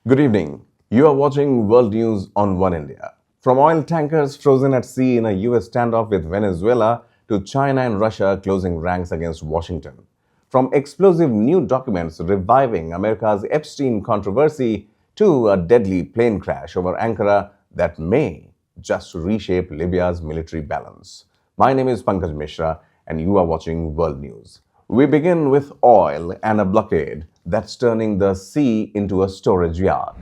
Good evening. You are watching World News on One India. From oil tankers frozen at sea in a US standoff with Venezuela to China and Russia closing ranks against Washington. From explosive new documents reviving America's Epstein controversy to a deadly plane crash over Ankara that may just reshape Libya's military balance. My name is Pankaj Mishra, and you are watching World News. We begin with oil and a blockade that's turning the sea into a storage yard.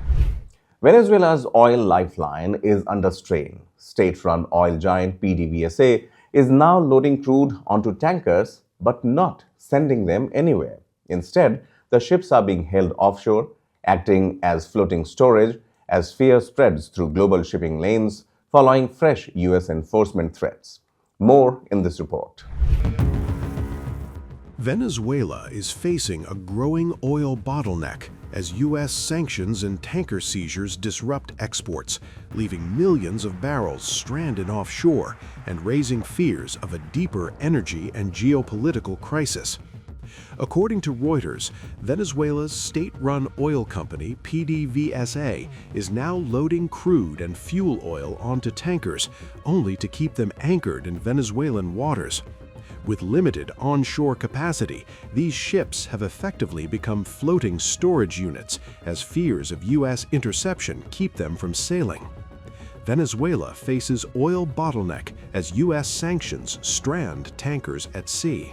Venezuela's oil lifeline is under strain. State run oil giant PDVSA is now loading crude onto tankers but not sending them anywhere. Instead, the ships are being held offshore, acting as floating storage as fear spreads through global shipping lanes following fresh US enforcement threats. More in this report. Venezuela is facing a growing oil bottleneck as U.S. sanctions and tanker seizures disrupt exports, leaving millions of barrels stranded offshore and raising fears of a deeper energy and geopolitical crisis. According to Reuters, Venezuela's state-run oil company, PDVSA, is now loading crude and fuel oil onto tankers, only to keep them anchored in Venezuelan waters. With limited onshore capacity, these ships have effectively become floating storage units as fears of U.S. interception keep them from sailing. Venezuela faces oil bottleneck as U.S. sanctions strand tankers at sea.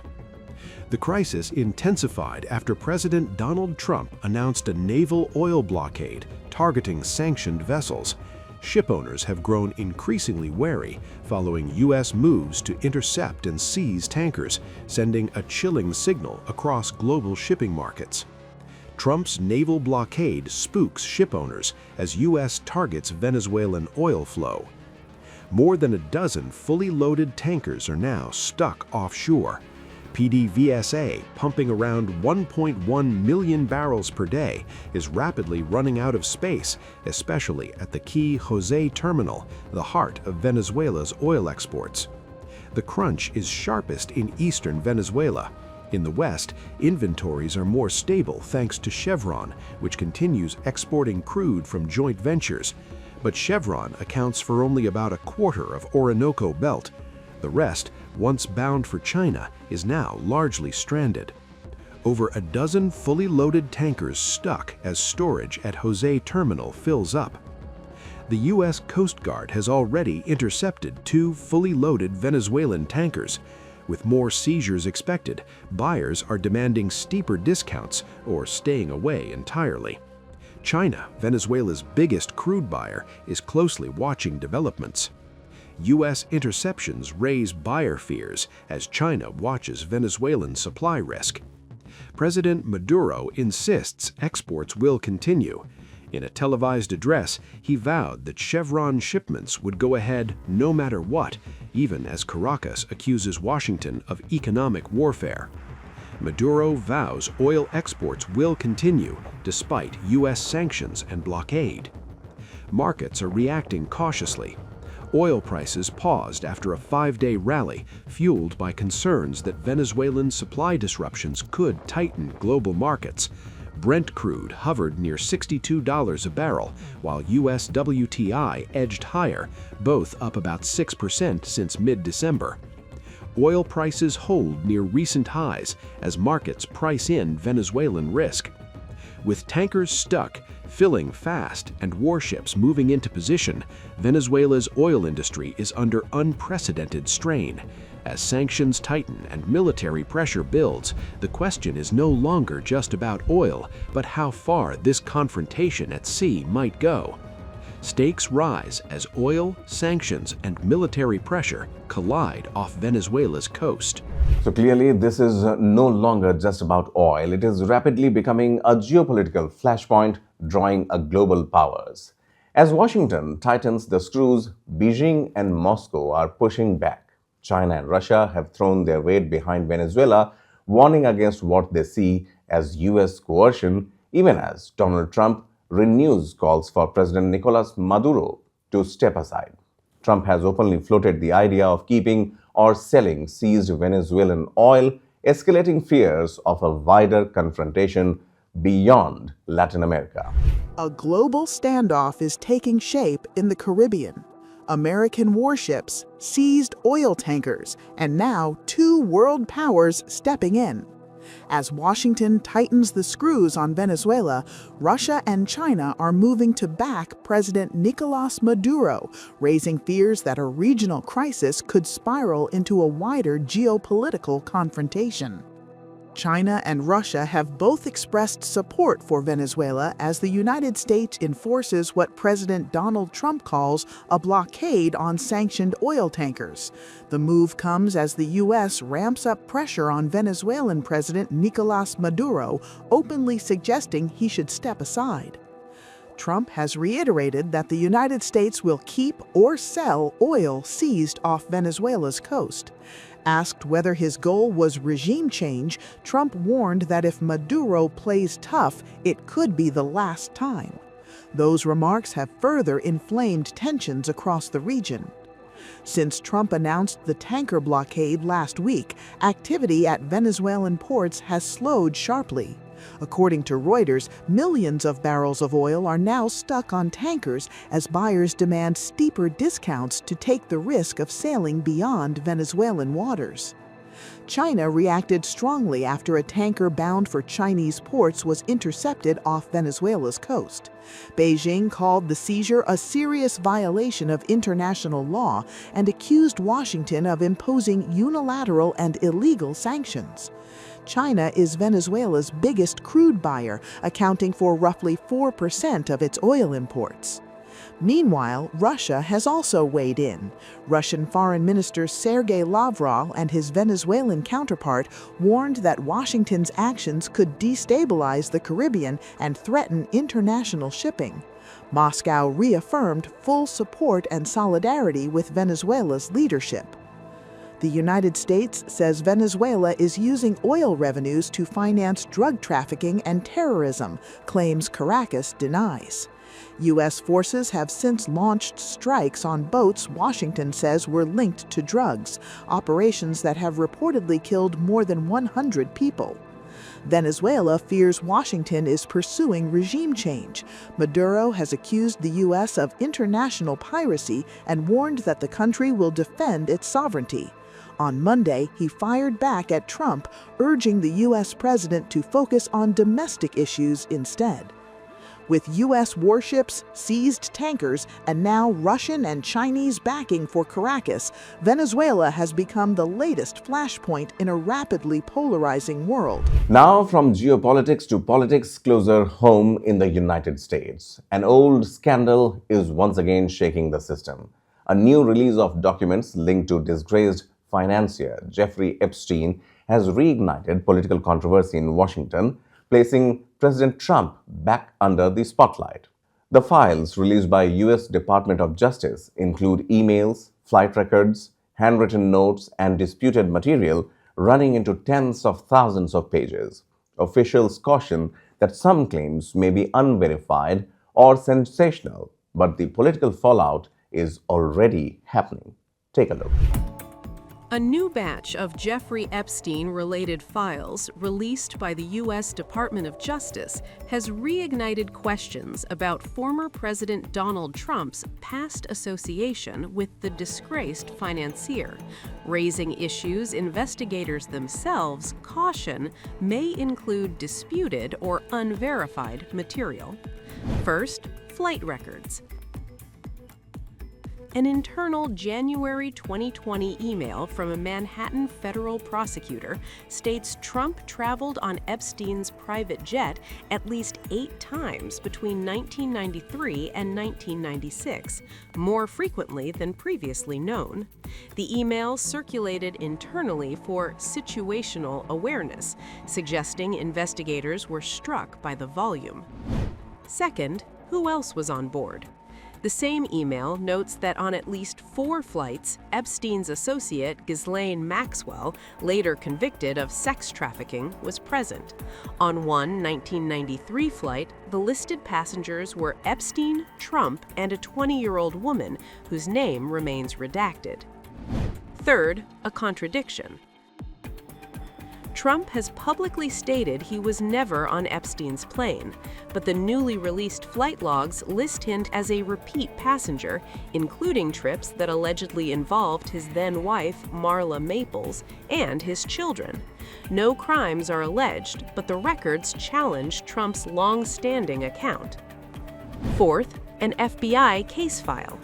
The crisis intensified after President Donald Trump announced a naval oil blockade targeting sanctioned vessels. Shipowners have grown increasingly wary following U.S. moves to intercept and seize tankers, sending a chilling signal across global shipping markets. Trump's naval blockade spooks shipowners as U.S. targets Venezuelan oil flow. More than a dozen fully loaded tankers are now stuck offshore. PDVSA, pumping around 1.1 million barrels per day, is rapidly running out of space, especially at the key Jose terminal, the heart of Venezuela's oil exports. The crunch is sharpest in eastern Venezuela. In the west, inventories are more stable thanks to Chevron, which continues exporting crude from joint ventures. But Chevron accounts for only about a quarter of Orinoco Belt. The rest, once bound for China, is now largely stranded. Over a dozen fully loaded tankers stuck as storage at Jose Terminal fills up. The U.S. Coast Guard has already intercepted 2 fully loaded Venezuelan tankers. With more seizures expected, buyers are demanding steeper discounts or staying away entirely. China, Venezuela's biggest crude buyer, is closely watching developments. U.S. interceptions raise buyer fears as China watches Venezuelan supply risk. President Maduro insists exports will continue. In a televised address, he vowed that Chevron shipments would go ahead no matter what, even as Caracas accuses Washington of economic warfare. Maduro vows oil exports will continue despite U.S. sanctions and blockade. Markets are reacting cautiously. Oil prices paused after a 5-day rally, fueled by concerns that Venezuelan supply disruptions could tighten global markets. Brent crude hovered near $62 a barrel, while US WTI edged higher, both up about 6% since mid-December. Oil prices hold near recent highs as markets price in Venezuelan risk. With tankers stuck, filling fast, and warships moving into position, Venezuela's oil industry is under unprecedented strain. As sanctions tighten and military pressure builds, the question is no longer just about oil, but how far this confrontation at sea might go. Stakes rise as oil, sanctions, and military pressure collide off Venezuela's coast. So clearly, this is no longer just about oil. It is rapidly becoming a geopolitical flashpoint drawing a global powers. As Washington tightens the screws, Beijing and Moscow are pushing back. China and Russia have thrown their weight behind Venezuela, warning against what they see as US coercion, even as Donald Trump renews calls for President Nicolas Maduro to step aside. Trump has openly floated the idea of keeping or selling seized Venezuelan oil, escalating fears of a wider confrontation beyond Latin America. A global standoff is taking shape in the Caribbean. American warships, seized oil tankers, and now two world powers stepping in. As Washington tightens the screws on Venezuela, Russia and China are moving to back President Nicolas Maduro, raising fears that a regional crisis could spiral into a wider geopolitical confrontation. China and Russia have both expressed support for Venezuela as the United States enforces what President Donald Trump calls a blockade on sanctioned oil tankers. The move comes as the U.S. ramps up pressure on Venezuelan President Nicolas Maduro, openly suggesting he should step aside. Trump has reiterated that the United States will keep or sell oil seized off Venezuela's coast. Asked whether his goal was regime change, Trump warned that if Maduro plays tough, it could be the last time. Those remarks have further inflamed tensions across the region. Since Trump announced the tanker blockade last week, activity at Venezuelan ports has slowed sharply. According to Reuters, millions of barrels of oil are now stuck on tankers as buyers demand steeper discounts to take the risk of sailing beyond Venezuelan waters. China reacted strongly after a tanker bound for Chinese ports was intercepted off Venezuela's coast. Beijing called the seizure a serious violation of international law and accused Washington of imposing unilateral and illegal sanctions. China is Venezuela's biggest crude buyer, accounting for roughly 4% of its oil imports. Meanwhile, Russia has also weighed in. Russian Foreign Minister Sergei Lavrov and his Venezuelan counterpart warned that Washington's actions could destabilize the Caribbean and threaten international shipping. Moscow reaffirmed full support and solidarity with Venezuela's leadership. The United States says Venezuela is using oil revenues to finance drug trafficking and terrorism, claims Caracas denies. U.S. forces have since launched strikes on boats Washington says were linked to drugs, operations that have reportedly killed more than 100 people. Venezuela fears Washington is pursuing regime change. Maduro has accused the U.S. of international piracy and warned that the country will defend its sovereignty. On Monday, he fired back at Trump, urging the U.S. president to focus on domestic issues instead. With U.S. warships, seized tankers, and now Russian and Chinese backing for Caracas, Venezuela has become the latest flashpoint in a rapidly polarizing world. Now, from geopolitics to politics closer home in the United States, an old scandal is once again shaking the system. A new release of documents linked to disgraced financier Jeffrey Epstein has reignited political controversy in Washington, placing President Trump back under the spotlight. The files released by U.S. Department of Justice include emails, flight records, handwritten notes, and disputed material running into tens of thousands of pages. Officials caution that some claims may be unverified or sensational, but the political fallout is already happening. Take a look. A new batch of Jeffrey Epstein-related files released by the U.S. Department of Justice has reignited questions about former President Donald Trump's past association with the disgraced financier, raising issues investigators themselves caution may include disputed or unverified material. First, flight records. An internal January 2020 email from a Manhattan federal prosecutor states Trump traveled on Epstein's private jet at least 8 times between 1993 and 1996, more frequently than previously known. The email circulated internally for situational awareness, suggesting investigators were struck by the volume. Second, who else was on board? The same email notes that on at least 4 flights, Epstein's associate Ghislaine Maxwell, later convicted of sex trafficking, was present. On one 1993 flight, the listed passengers were Epstein, Trump, and a 20-year-old woman whose name remains redacted. Third, a contradiction. Trump has publicly stated he was never on Epstein's plane, but the newly released flight logs list him as a repeat passenger, including trips that allegedly involved his then-wife, Marla Maples, and his children. No crimes are alleged, but the records challenge Trump's long-standing account. Fourth, an FBI case file.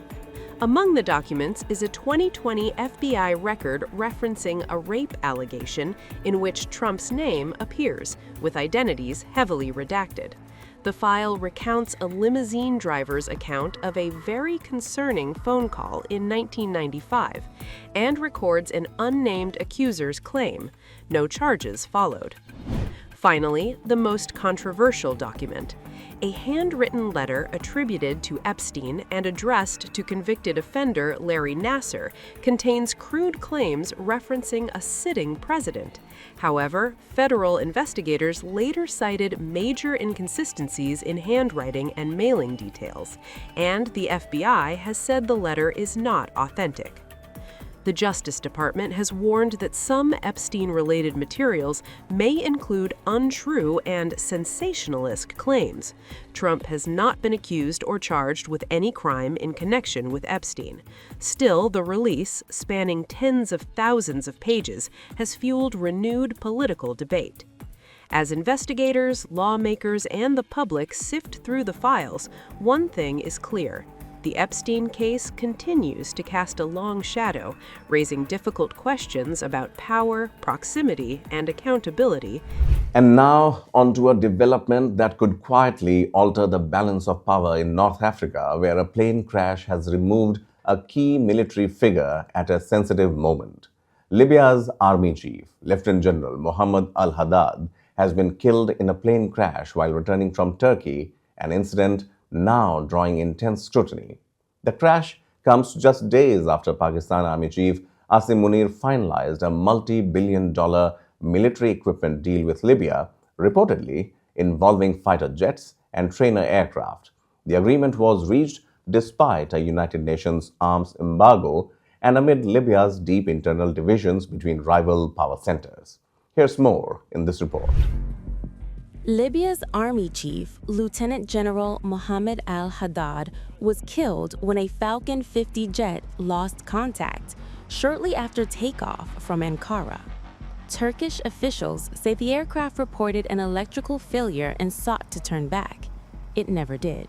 Among the documents is a 2020 FBI record referencing a rape allegation in which Trump's name appears, with identities heavily redacted. The file recounts a limousine driver's account of a very concerning phone call in 1995 and records an unnamed accuser's claim. No charges followed. Finally, the most controversial document. A handwritten letter attributed to Epstein and addressed to convicted offender Larry Nassar contains crude claims referencing a sitting president. However, federal investigators later cited major inconsistencies in handwriting and mailing details, and the FBI has said the letter is not authentic. The Justice Department has warned that some Epstein-related materials may include untrue and sensationalist claims. Trump has not been accused or charged with any crime in connection with Epstein. Still, the release, spanning tens of thousands of pages, has fueled renewed political debate. As investigators, lawmakers, and the public sift through the files, one thing is clear. The Epstein case continues to cast a long shadow, raising difficult questions about power, proximity, and accountability. And now, onto a development that could quietly alter the balance of power in North Africa, where a plane crash has removed a key military figure at a sensitive moment. Libya's army chief, Lieutenant General Mohammed al-Haddad, has been killed in a plane crash while returning from Turkey, an incident now drawing intense scrutiny. The crash comes just days after Pakistan Army Chief Asim Munir finalized a multi-billion-dollar military equipment deal with Libya, reportedly involving fighter jets and trainer aircraft. The agreement was reached despite a United Nations arms embargo and amid Libya's deep internal divisions between rival power centers. Here's more in this report. Libya's army chief, Lieutenant General Mohammed al-Haddad, was killed when a Falcon 50 jet lost contact shortly after takeoff from Ankara. Turkish officials say the aircraft reported an electrical failure and sought to turn back. It never did.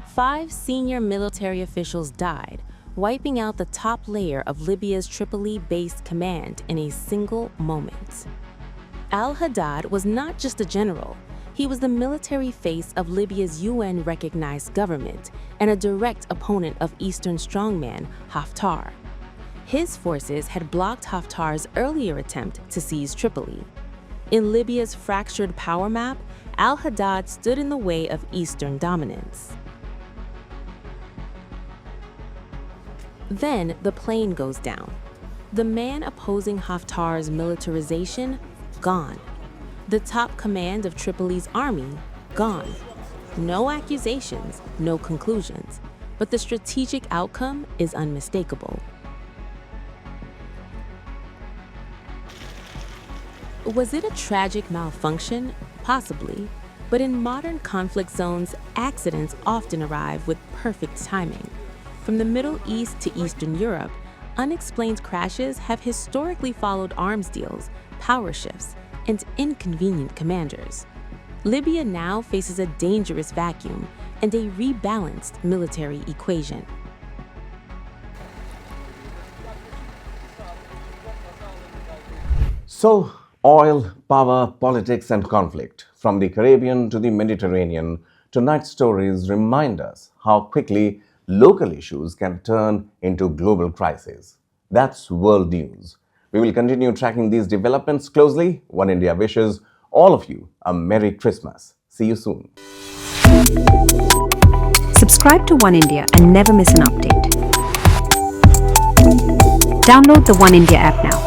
5 senior military officials died, wiping out the top layer of Libya's Tripoli-based command in a single moment. Al-Haddad was not just a general, he was the military face of Libya's UN-recognized government and a direct opponent of Eastern strongman Haftar. His forces had blocked Haftar's earlier attempt to seize Tripoli. In Libya's fractured power map, Al-Haddad stood in the way of Eastern dominance. Then the plane goes down. The man opposing Haftar's militarization, gone. The top command of Tripoli's army, gone. No accusations, no conclusions, but the strategic outcome is unmistakable. Was it a tragic malfunction? Possibly. But in modern conflict zones, accidents often arrive with perfect timing. From the Middle East to Eastern Europe, unexplained crashes have historically followed arms deals, power shifts, and inconvenient commanders. Libya now faces a dangerous vacuum and a rebalanced military equation. So, oil, power, politics, and conflict. From the Caribbean to the Mediterranean, tonight's stories remind us how quickly local issues can turn into global crises. That's world news. We will continue tracking these developments closely. One India wishes all of you a Merry Christmas. See you soon. Subscribe to One India and never miss an update. Download the One India app now.